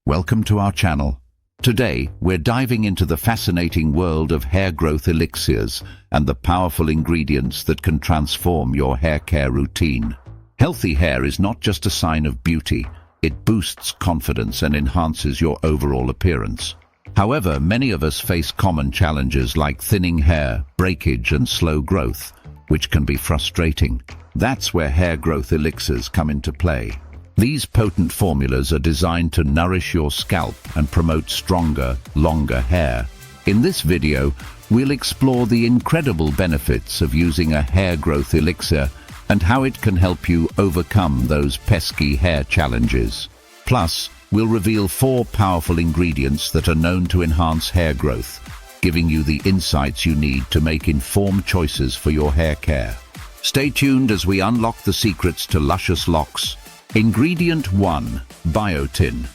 welcome to our channel. Today, we're diving into the fascinating world of hair growth elixirs and the powerful ingredients that can transform your hair care routine. Healthy hair is not just a sign of beauty, it boosts confidence and enhances your overall appearance. However, many of us face common challenges like thinning hair, breakage, and slow growth, which can be frustrating. That's where hair growth elixirs come into play. These potent formulas are designed to nourish your scalp and promote stronger, longer hair. In this video, we'll explore the incredible benefits of using a hair growth elixir and how it can help you overcome those pesky hair challenges. Plus, we'll reveal 4 powerful ingredients that are known to enhance hair growth, giving you the insights you need to make informed choices for your hair care. Stay tuned as we unlock the secrets to luscious locks. Ingredient 1. Biotin.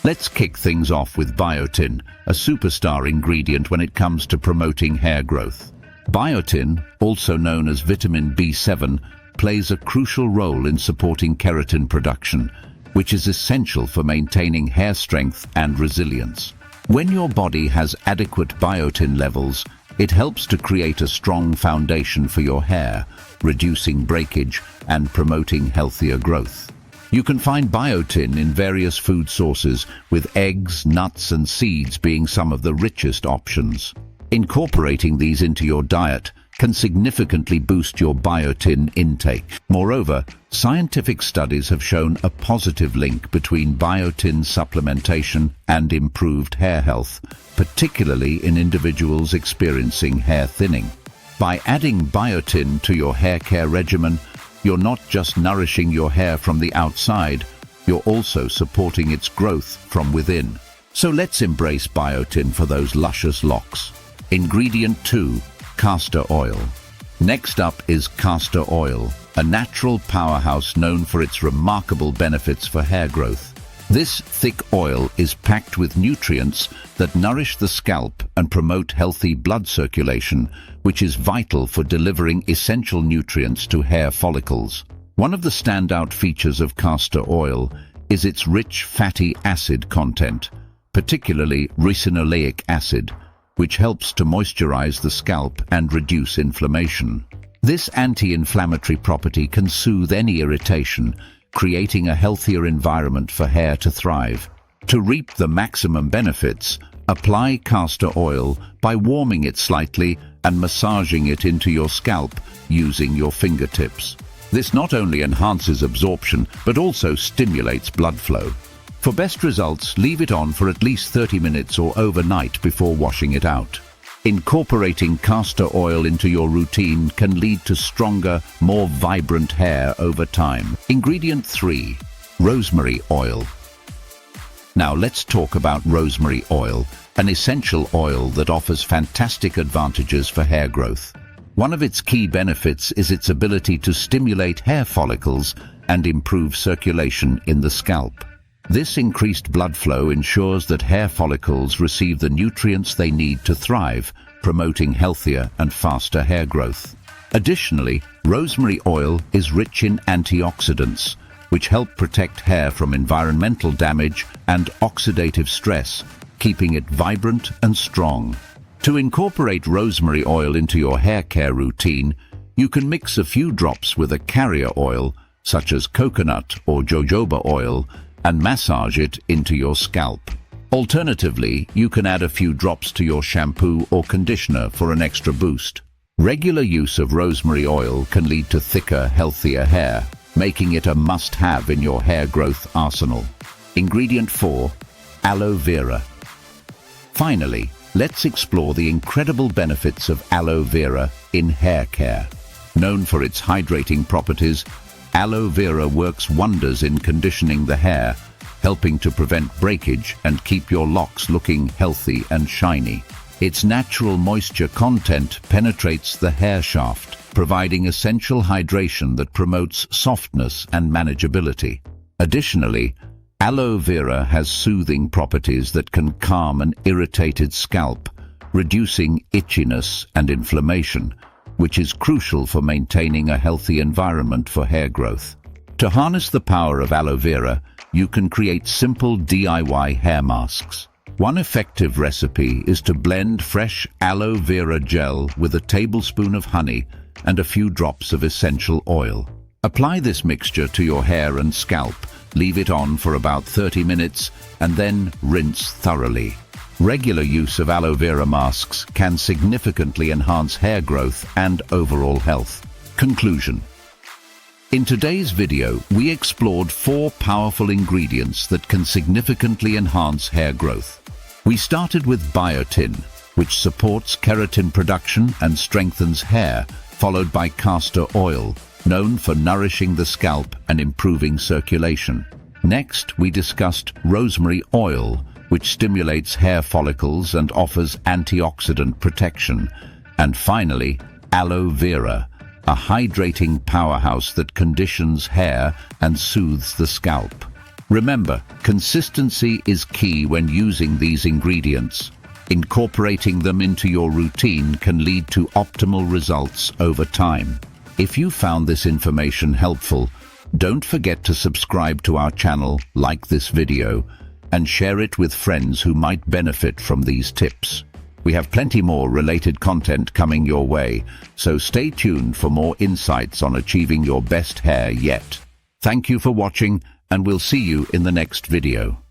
Let's kick things off with biotin, a superstar ingredient when it comes to promoting hair growth. Biotin, also known as vitamin B7, plays a crucial role in supporting keratin production, which is essential for maintaining hair strength and resilience. When your body has adequate biotin levels, it helps to create a strong foundation for your hair, reducing breakage and promoting healthier growth. You can find biotin in various food sources, with eggs, nuts, and seeds being some of the richest options. Incorporating these into your diet can significantly boost your biotin intake. Moreover, scientific studies have shown a positive link between biotin supplementation and improved hair health, particularly in individuals experiencing hair thinning. By adding biotin to your hair care regimen, you're not just nourishing your hair from the outside, you're also supporting its growth from within. So let's embrace biotin for those luscious locks. Ingredient 2. Castor oil. Next up is castor oil, a natural powerhouse known for its remarkable benefits for hair growth. This thick oil is packed with nutrients that nourish the scalp and promote healthy blood circulation, which is vital for delivering essential nutrients to hair follicles. One of the standout features of castor oil is its rich fatty acid content, particularly ricinoleic acid, which helps to moisturize the scalp and reduce inflammation. This anti-inflammatory property can soothe any irritation, creating a healthier environment for hair to thrive. To reap the maximum benefits, apply castor oil by warming it slightly and massaging it into your scalp using your fingertips. This not only enhances absorption, but also stimulates blood flow. For best results, leave it on for at least 30 minutes or overnight before washing it out. Incorporating castor oil into your routine can lead to stronger, more vibrant hair over time. Ingredient 3. Rosemary oil. Now let's talk about rosemary oil, an essential oil that offers fantastic advantages for hair growth. One of its key benefits is its ability to stimulate hair follicles and improve circulation in the scalp. This increased blood flow ensures that hair follicles receive the nutrients they need to thrive, promoting healthier and faster hair growth. Additionally, rosemary oil is rich in antioxidants, which help protect hair from environmental damage and oxidative stress, keeping it vibrant and strong. To incorporate rosemary oil into your hair care routine, you can mix a few drops with a carrier oil, such as coconut or jojoba oil, and massage it into your scalp. Alternatively, you can add a few drops to your shampoo or conditioner for an extra boost. Regular use of rosemary oil can lead to thicker, healthier hair, making it a must-have in your hair growth arsenal. Ingredient 4. Aloe vera. Finally, let's explore the incredible benefits of aloe vera in hair care. Known for its hydrating properties, aloe vera works wonders in conditioning the hair, helping to prevent breakage and keep your locks looking healthy and shiny. Its natural moisture content penetrates the hair shaft, providing essential hydration that promotes softness and manageability. Additionally, aloe vera has soothing properties that can calm an irritated scalp, reducing itchiness and inflammation, which is crucial for maintaining a healthy environment for hair growth. To harness the power of aloe vera, you can create simple DIY hair masks. One effective recipe is to blend fresh aloe vera gel with a tablespoon of honey and a few drops of essential oil. Apply this mixture to your hair and scalp, leave it on for about 30 minutes, and then rinse thoroughly. Regular use of aloe vera masks can significantly enhance hair growth and overall health. Conclusion. In today's video, we explored 4 powerful ingredients that can significantly enhance hair growth. We started with biotin, which supports keratin production and strengthens hair, followed by castor oil, known for nourishing the scalp and improving circulation. Next, we discussed rosemary oil, which stimulates hair follicles and offers antioxidant protection. And finally, aloe vera, a hydrating powerhouse that conditions hair and soothes the scalp. Remember, consistency is key when using these ingredients. Incorporating them into your routine can lead to optimal results over time. If you found this information helpful, don't forget to subscribe to our channel, like this video, and share it with friends who might benefit from these tips. We have plenty more related content coming your way, so stay tuned for more insights on achieving your best hair yet. Thank you for watching, and we'll see you in the next video.